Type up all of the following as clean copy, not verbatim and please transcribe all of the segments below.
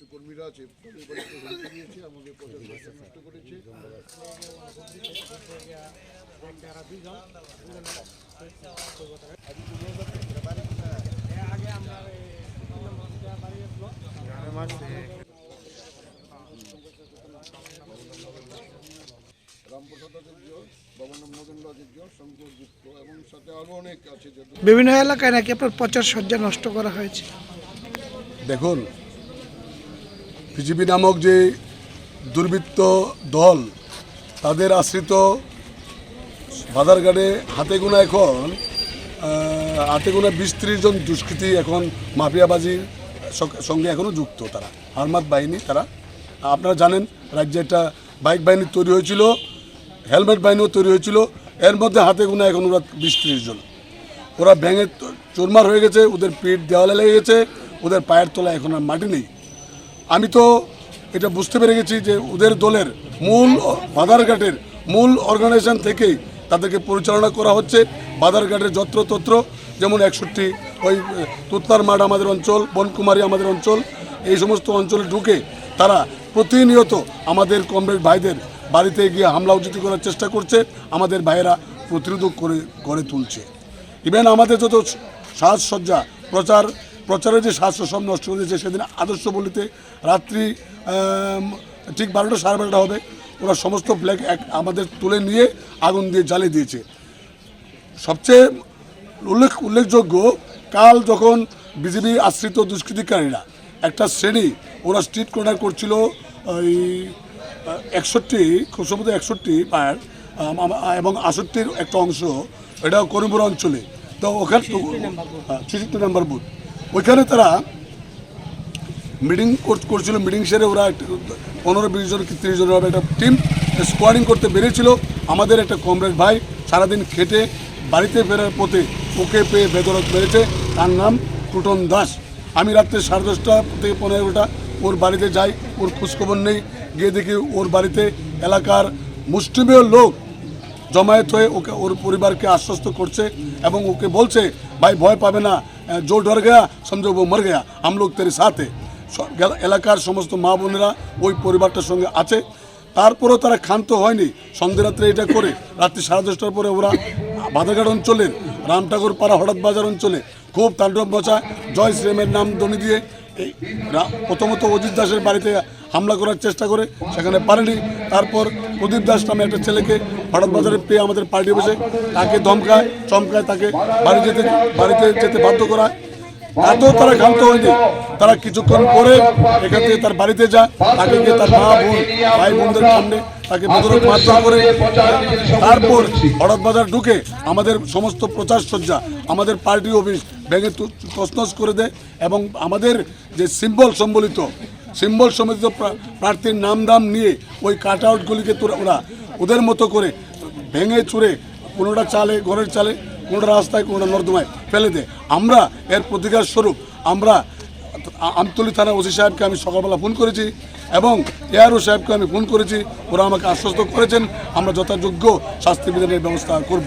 কিছু কর্মীরা আছে তাদের বাড়িতে হুমকি দিয়েছে, আমাদের প্রচার নষ্ট করেছে। এবং সাথে আরো অনেক আছে। বিভিন্ন এলাকায় নাকি আপনার প্রচার সজ্জা নষ্ট করা হয়েছে। দেখুন, বিজেপি নামক যে দুর্বৃত্ত দল, তাদের আশ্রিত বাজারঘাটে হাতে গোনা 20-30 জন দুষ্কৃতী এখন মাফিয়াবাজির সঙ্গে এখনও যুক্ত। তারা আর্মাদ বাহিনী। তারা, আপনারা জানেন, রাজ্যে একটা বাইক বাহিনী তৈরি হয়েছিল, হেলমেট বাহিনীও তৈরি হয়েছিল। এর মধ্যে হাতে গোনা এখন ওরা 20-30 জন। ওরা ভেঙে চুরমার হয়ে গেছে, ওদের পিঠ দেওয়ালে লেগে গেছে, ওদের পায়ের তলায় এখন আর মাটি নেই। আমি তো এটা বুঝতে পেরে গেছি যে ওদের দলের মূল বাজারঘাটের মূল অর্গানাইজেশন থেকেই তাদেরকে পরিচালনা করা হচ্ছে। বাজারঘাটের যত্রতত্র, যেমন 61 ওই তুতলার মাঠ আমাদের অঞ্চল, বনকুমারী আমাদের অঞ্চল, এই সমস্ত অঞ্চলে ঢুকে তারা প্রতিনিয়ত আমাদের কমরেড ভাইদের বাড়িতে গিয়ে হামলা উচিত করার চেষ্টা করছে। আমাদের ভাইয়েরা প্রতিরোধ করে গড়ে তুলছে। ইভেন আমাদের যত সাজসজ্জা, প্রচারের যে সাজসজ্জা সব নষ্ট করে দিয়েছে। সেদিন আদর্শ বলিতে রাত্রি ঠিক 12টা সাড়ে 12টা হবে, ওরা সমস্ত ফ্ল্যাগ আমাদের তুলে নিয়ে আগুন দিয়ে জ্বালিয়ে দিয়েছে। সবচেয়ে উল্লেখযোগ্য, কাল যখন বিজেপি আশ্রিত দুষ্কৃতিকারীরা একটা শ্রেণী, ওরা স্ট্রিট কর্নার করছিল ওই 61, খুব সম্ভবত 61 পায়ার এবং 68 একটা অংশ, এটা করিমপুর অঞ্চলে। তো ওখানে 66 নম্বর বুথ, ওইখানে তারা মিটিং করছিল। মিটিং সেরে ওরা 15-20 জন কি 30 জনের একটা টিম স্কোয়াডিং করতে বেরিয়েছিল। আমাদের একটা কমরেড ভাই সারাদিন খেটে বাড়িতে ফেরার পথে ওকে পেয়ে বেদরত মেরেছে। তার নাম টুটন দাস। আমি রাত্রে 10:30 থেকে 15টা ওর বাড়িতে যাই, ওর খোঁজখবর নেই। গিয়ে দেখি ওর বাড়িতে এলাকার মুষ্টিমেয় লোক জমায়েত হয়ে ওর পরিবারকে আশ্বস্ত করছে এবং ওকে বলছে, ভাই ভয় পাবে না, জো ডর গেয়া সমঝো ও মর গেয়া, হাম লোক তেরে সাথে। এলাকার সমস্ত মা বোনেরা ওই পরিবারটার সঙ্গে আছে। তারপরেও তারা ক্ষান্ত হয়নি। সন্ধ্যে রাত্রে এটা করে রাত্রি 10:30টার পরে ওরা বাধাঘাট অঞ্চলের রামঠাকুর পাড়া হঠাৎ বাজার অঞ্চলে খুব তাণ্ডব মচায়। জয় শ্রীরামের নাম ধ্বনি দিয়ে এই প্রথমত অজিত দাসের বাড়িতে হামলা করার চেষ্টা করে, সেখানে পারেনি। তারপর প্রদীপ দাস নামে একটা ছেলেকে হঠাৎ বাজারে পেয়ে আমাদের পার্টি বসে তাকে ধমকায় চমকায়, তাকে বাড়িতে যেতে বাধ্য করায়। এত তারা ক্ষান্ত হয়নি। তারা কিছুক্ষণ পরে এখান থেকে তার বাড়িতে যায়, তাকে গিয়ে তার মা বোন ভাই বোনদের সামনে তাকে বেদরক মারধর করে। তারপর হঠাৎ বাজার ঢুকে আমাদের সমস্ত প্রচার সজ্জা, আমাদের পার্টি অফিস ভেঙে তছনছ করে দেয় এবং আমাদের যে সিম্বল সম্বলিত প্রার্থীর নাম নিয়ে ওই কাট আউটগুলিকে ওরা ওদের মতো করে ভেঙে চুরে, কোনোটা চালে, ঘরের চালে, কোনোটা রাস্তায়, কোনোটা নর্দমায় ফেলে দেয়। আমরা এর প্রতিকার স্বরূপ আমরা আমতলী থানা ওসি সাহেবকে আমি সকালবেলা ফোন করেছি এবং এআরও সাহেবকে আমি ফোন করেছি। ওরা আমাকে আশ্বস্ত করেছেন আমরা যথাযোগ্য শাস্তি বিধানের ব্যবস্থা করব।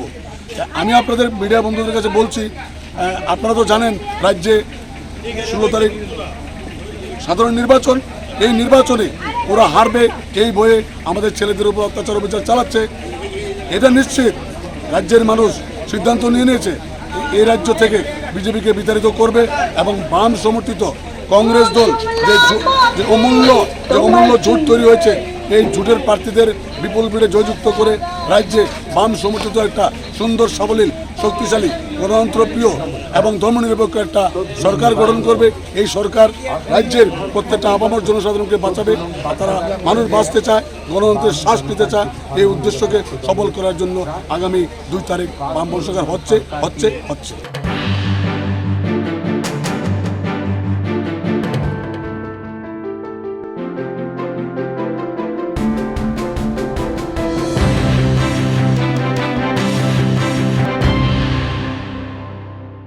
আমি আপনাদের মিডিয়া বন্ধুদের কাছে বলছি, আপনারা তো জানেন রাজ্যে 16 তারিখ সাধারণ নির্বাচন। এই নির্বাচনে ওরা হারবে এই ভয়ে আমাদের ছেলেদের উপর অত্যাচার অভিযান চালাচ্ছে। এটা নিশ্চিত রাজ্যের মানুষ সিদ্ধান্ত নিয়ে নিয়েছে, এই রাজ্য থেকে বিজেপিকে বিতাড়িত করবে এবং বাম সমর্থিত কংগ্রেস দল যে অমূল্য জোট তৈরি হয়েছে, এই জোটের প্রার্থীদের বিপুল ভিড়ে জয়যুক্ত করে রাজ্যে বাম সমর্থিত একটা সুন্দর সাবলীল শক্তিশালী গণতন্ত্রপ্রিয় এবং ধর্মনিরপেক্ষ একটা সরকার গঠন করবে। এই সরকার রাজ্যের প্রত্যেকটা আপামর জনসাধারণকে বাঁচাবে। তারা মানুষ বাঁচতে চায়, গণতন্ত্রের শ্বাস নিতে চায়। এই উদ্দেশ্যকে সফল করার জন্য আগামী 2 তারিখ বাম সরকার হচ্ছে।